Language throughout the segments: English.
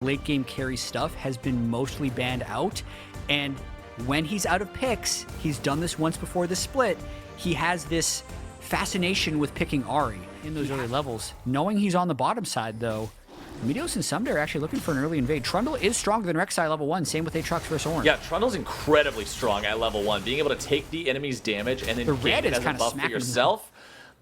late game carry stuff has been mostly banned out, and when he's out of picks, he's done this once before the split, he has this fascination with picking Ahri in those early levels. Knowing he's on the bottom side, though, Meteos and Ssumday are actually looking for an early invade. Trundle is stronger than Rek'Sai level 1, same with Aatrox versus Ornn. Yeah, Trundle's incredibly strong at level 1, being able to take the enemy's damage and then The gain red it is as a kinda buff for smacking him. yourself.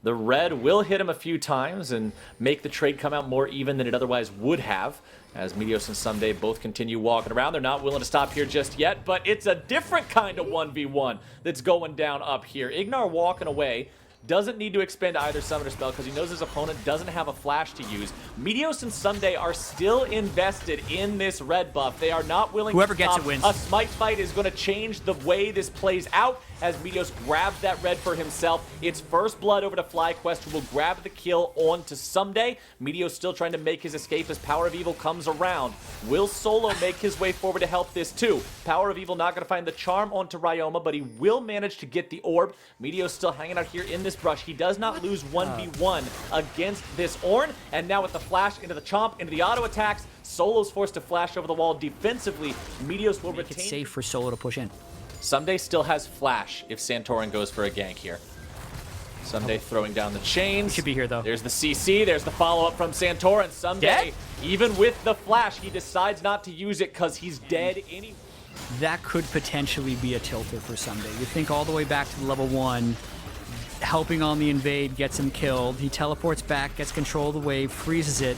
The red will hit him a few times and make the trade come out more even than it otherwise would have. As Meteos and Ssumday both continue walking around. They're not willing to stop here just yet, but it's a different kind of 1v1 that's going down up here. Ignar walking away. Doesn't need to expend either summoner spell because he knows his opponent doesn't have a flash to use. Meteos and Ssumday are still invested in this red buff. They are not willing Whoever to gets stop. it wins. A smite fight is going to change the way this plays out as Meteos grabs that red for himself. It's first blood over to FlyQuest, who will grab the kill onto Ssumday. Meteos still trying to make his escape as Power of Evil comes around. Will Solo make his way forward to help this too? Power of Evil not going to find the charm onto Ryoma, but he will manage to get the orb. Meteos still hanging out here in this brush. He does not lose 1v1 against this Ornn, and now with the flash into the chomp, into the auto attacks, Solo's forced to flash over the wall defensively. Meteos will Make it retain. safe for Solo to push in. Ssumday still has flash if Santorin goes for a gank here. Ssumday throwing down the chains. Should be here, though. There's the CC. There's the follow-up from Santorin. Ssumday, Dead? even with the flash, he decides not to use it because he's dead anyway. That could potentially be a tilter for Ssumday. You think all the way back to level 1, helping on the invade, gets him killed. He teleports back, gets control of the wave, freezes it,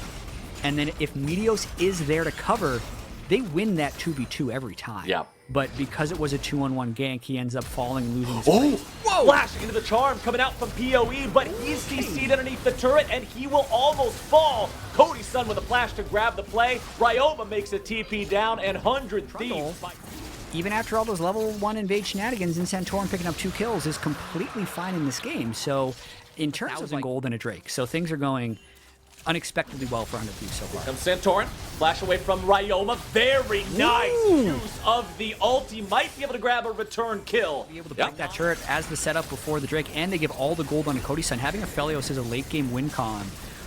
and then if Meteos is there to cover, they win that 2v2 every time. Yeah. But because it was a 2-on-1 gank, he ends up falling and losing his Oh, place. whoa! Flash into the charm coming out from PoE, but he's CC'd underneath the turret and he will almost fall. Cody's son with a flash to grab the play. Ryoma makes a TP down and 100 Thieves. Even after all those level 1 invade shenanigans, and Santorin picking up 2 kills is completely fine in this game. So in terms of like gold and a Drake, so things are going unexpectedly well for 100 Thieves so far. Comes Santorin, flash away from Ryoma. Very nice use of the ult. He might be able to grab a return kill. Be able to break that turret as the setup before the Drake, and they give all the gold on a Cody's son. Having a Felios as a late game win con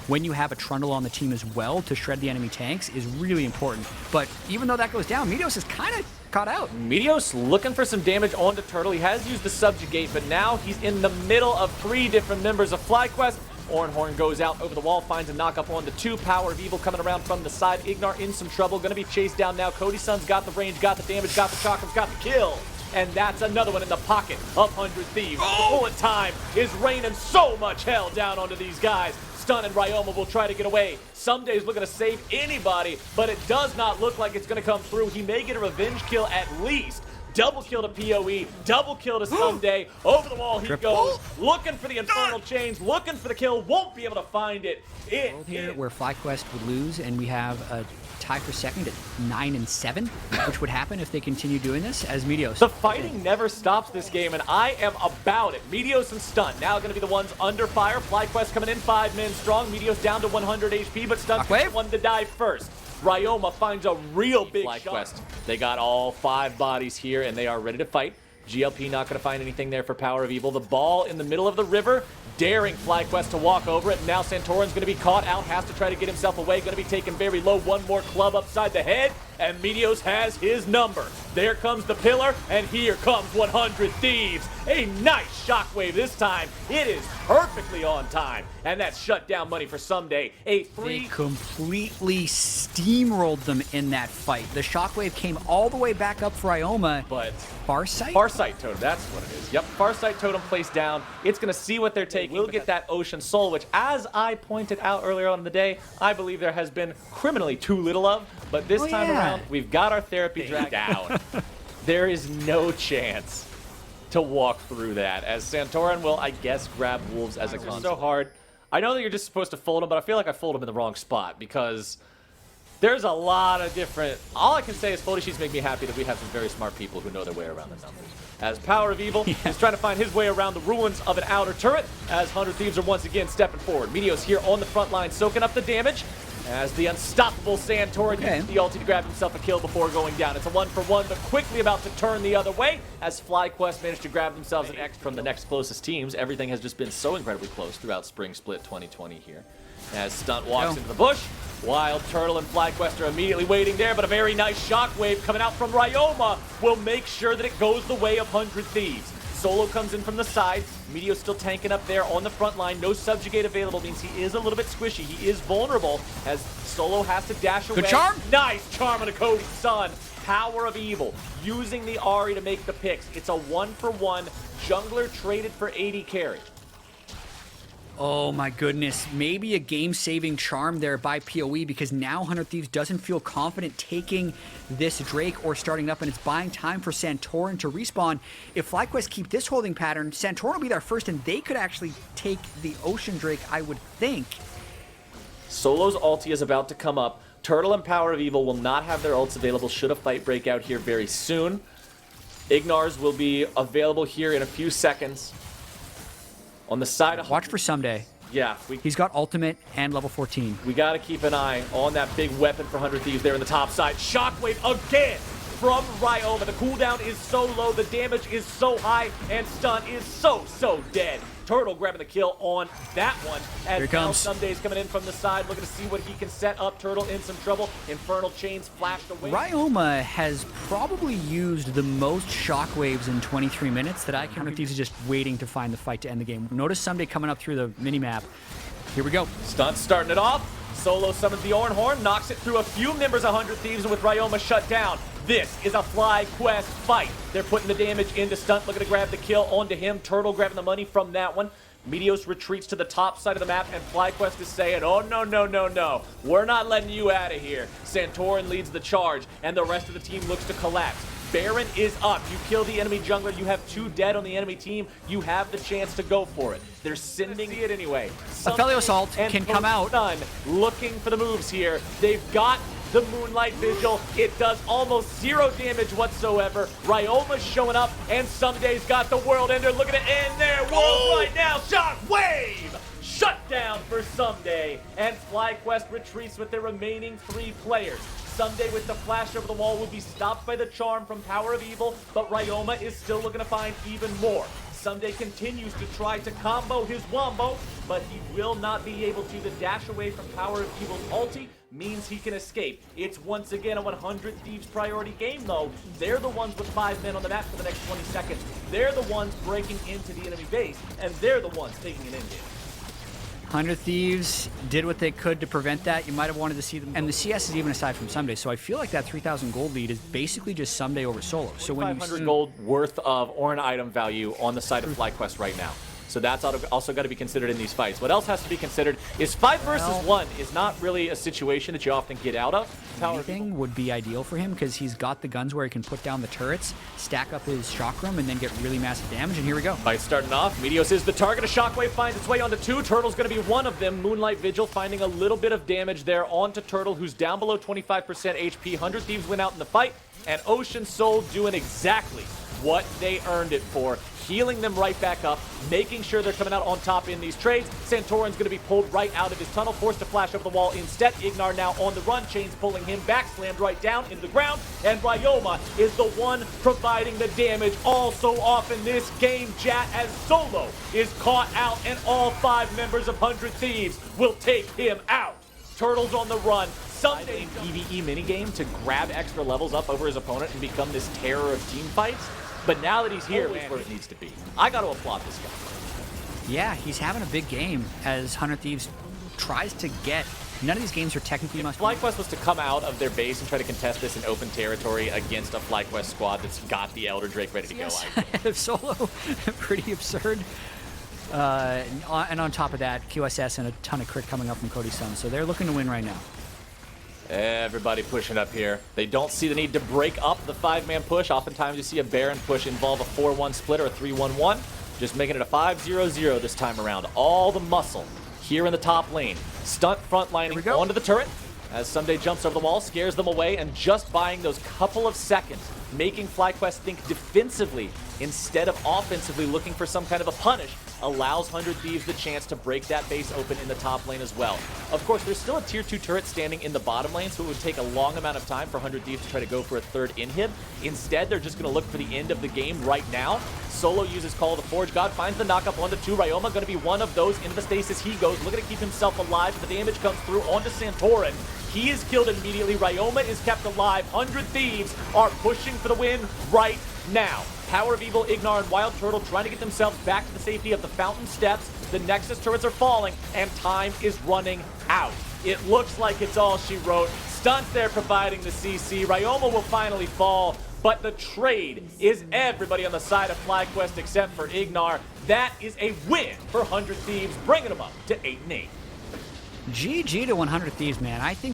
when you have a Trundle on the team as well to shred the enemy tanks is really important. But even though that goes down, Meteos is kind of caught out. Meteos looking for some damage onto Turtle. He has used the subjugate, but now he's in the middle of 3 different members of FlyQuest. Ornhorn goes out over the wall, finds a knock-up on the 2. Power of Evil coming around from the side. Ignar in some trouble, going to be chased down now. Cody's son's got the range, got the damage, got the chakras, got the kill. And that's another one in the pocket of 100 Thieves. Bullet time is raining so much hell down onto these guys. Stun and Ryoma will try to get away. Ssumday's looking to save anybody, but it does not look like it's going to come through. He may get a revenge kill at least. Double kill to PoE, double kill to Ssumday. Over the wall he goes, looking for the infernal chains, looking for the kill, won't be able to find it. Here where FlyQuest would lose, and we have a tie for second at 9 and 7, which would happen if they continue doing this as Meteos. The fighting never stops this game, and I am about it. Meteos and Stun now going to be the ones under fire. FlyQuest coming in 5 men strong. Meteos down to 100 HP, but Stun's the one to die first. Ryoma finds a real big FlyQuest. They got all 5 bodies here, and they are ready to fight. GLP not going to find anything there for Power of Evil. The ball in the middle of the river, daring FlyQuest to walk over it. Now Santorin's going to be caught out, has to try to get himself away. Going to be taken very low. One more club upside the head, and Meteos has his number. There comes the pillar, and here comes 100 Thieves. A nice shockwave this time. It is perfectly on time, and that's shutdown money for Ssumday. They completely steamrolled them in that fight. The shockwave came all the way back up for Ryoma, but Farsight? Farsight Totem, that's what it is. Yep, Farsight Totem placed down. It's going to see what they're taking. We'll get that Ocean Soul, which, as I pointed out earlier on in the day, I believe there has been criminally too little of. But this time around, we've got our therapy dragged down. There is no chance to walk through that, as Santorin will, I guess, grab Wolves as a concept. So hard. I know that you're just supposed to fold them, but I feel like I fold them in the wrong spot because there's a lot of different... All I can say is photo sheets make me happy that we have some very smart people who know their way around the numbers. As Power of Evil is trying to find his way around the ruins of an outer turret, as 100 Thieves are once again stepping forward. Meteos here on the front line, soaking up the damage, as the unstoppable Santorin uses the ulti to grab himself a kill before going down. It's a 1-for-1, but quickly about to turn the other way, as FlyQuest managed to grab themselves an X from the next closest teams. Everything has just been so incredibly close throughout Spring Split 2020 here. As Stunt walks into the bush, Wild Turtle and FlyQuest are immediately waiting there, but a very nice shockwave coming out from Ryoma will make sure that it goes the way of 100 Thieves. Solo comes in from the side. Meteo's still tanking up there on the front line. No subjugate available means he is a little bit squishy. He is vulnerable as Solo has to dash away. Good charm. Nice charm on a Cody's son. Power of Evil using the Ahri to make the picks. It's a 1-for-1 jungler traded for AD carry. Oh my goodness, maybe a game-saving charm there by PoE because now 100 Thieves doesn't feel confident taking this Drake or starting up, and it's buying time for Santorin to respawn. If FlyQuest keep this holding pattern, Santorin will be there first, and they could actually take the Ocean Drake, I would think. Solo's ulti is about to come up. Turtle and Power of Evil will not have their ults available should a fight break out here very soon. Ignars will be available here in a few seconds. On the side of... Watch for Someday. Yeah. He's got ultimate and level 14. We got to keep an eye on that big weapon for 100 Thieves there in the top side. Shockwave again from Ryoma. The cooldown is so low, the damage is so high, and Stun is so dead. Turtle grabbing the kill on that one. As now Someday's coming in from the side, looking to see what he can set up. Turtle in some trouble. Infernal Chains flashed away. Ryoma has probably used the most shockwaves in 23 minutes that I can. 100 Thieves is just waiting to find the fight to end the game. Notice Someday coming up through the minimap. Here we go. Stunt starting it off. Solo summons the Ornhorn, knocks it through a few members of 100 Thieves, and with Ryoma shut down. This is a FlyQuest fight. They're putting the damage into Stunt, looking to grab the kill onto him. Turtle grabbing the money from that one. Meteos retreats to the top side of the map, and FlyQuest is saying, oh, no. We're not letting you out of here. Santorin leads the charge, and the rest of the team looks to collapse. Baron is up. You kill the enemy jungler. You have 2 dead on the enemy team. You have the chance to go for it. They're sending it anyway. Aphelios ult can come out. Stun looking for the moves here. They've got the Moonlight Vigil. It does almost 0 damage whatsoever. Ryoma's showing up, and Someday's got the World Ender looking to end their world right now. Shockwave! Shut down for Someday, and FlyQuest retreats with their remaining 3 players. Someday with the flash over the wall will be stopped by the charm from Power of Evil, but Ryoma is still looking to find even more. Someday continues to try to combo his wombo, but he will not be able to. The dash away from Power of Evil's ulti means he can escape. It's once again a 100 Thieves priority game, though. They're the ones with 5 men on the map for the next 20 seconds. They're the ones breaking into the enemy base, and they're the ones taking an end game. 100 Thieves did what they could to prevent that. You might have wanted to see them. And the CS is even aside from Someday, so I feel like that 3,000 gold lead is basically just Someday over Solo. So when 500 gold worth of Ornn item value on the side of FlyQuest right now. So that's also got to be considered in these fights. What else has to be considered is 5 versus 1 is not really a situation that you often get out of. Anything would be ideal for him because he's got the guns where he can put down the turrets, stack up his chakram, and then get really massive damage, and here we go. Fight starting off. Meteos is the target. A Shockwave finds its way onto 2. Turtle's going to be one of them. Moonlight Vigil finding a little bit of damage there onto Turtle, who's down below 25% HP. 100 Thieves went out in the fight, and Ocean Soul doing exactly what they earned it for, healing them right back up, making sure they're coming out on top in these trades. Santorin's going to be pulled right out of his tunnel, forced to flash over the wall instead. Ignar now on the run, Chains pulling him back, slammed right down into the ground, and Ryoma is the one providing the damage all so often this game, chat, as Solo is caught out, and all 5 members of 100 Thieves will take him out. Turtle's on the run. Someday PvE minigame to grab extra levels up over his opponent and become this terror of team fights. But now that he's here, it's where it needs to be. I got to applaud this guy. Yeah, he's having a big game as 100 Thieves tries to get... None of these games are technically must. FlyQuest was to come out of their base and try to contest this in open territory against a FlyQuest squad that's got the Elder Drake ready to go. Solo, pretty absurd. And on top of that, QSS and a ton of crit coming up from Cody's son. So they're looking to win right now. Everybody pushing up here. They don't see the need to break up the 5-man push. Oftentimes you see a Baron push involve a 4-1 split or a 3-1-1. Just making it a 5-0-0 this time around. All the muscle here in the top lane. Stunt frontlining onto the turret as Someday jumps over the wall, scares them away, and just buying those couple of seconds making FlyQuest think defensively instead of offensively, looking for some kind of a punish, allows 100 Thieves the chance to break that base open in the top lane as well. Of course, there's still a tier 2 turret standing in the bottom lane, so it would take a long amount of time for 100 Thieves to try to go for a third inhib. Instead, they're just going to look for the end of the game right now. Solo uses Call of the Forge God, finds the knockup onto 2. Ryoma going to be one of those. Into the stasis he goes, looking to keep himself alive. The damage comes through onto Santorin. He is killed immediately. Ryoma is kept alive. 100 Thieves are pushing for the win right now. Power of Evil, Ignar, and Wild Turtle trying to get themselves back to the safety of the Fountain Steps. The Nexus turrets are falling, and time is running out. It looks like it's all she wrote. Stunts there providing the CC. Ryoma will finally fall, but the trade is everybody on the side of FlyQuest except for Ignar. That is a win for 100 Thieves, bringing them up to 8-8. GG to 100 Thieves, man. I think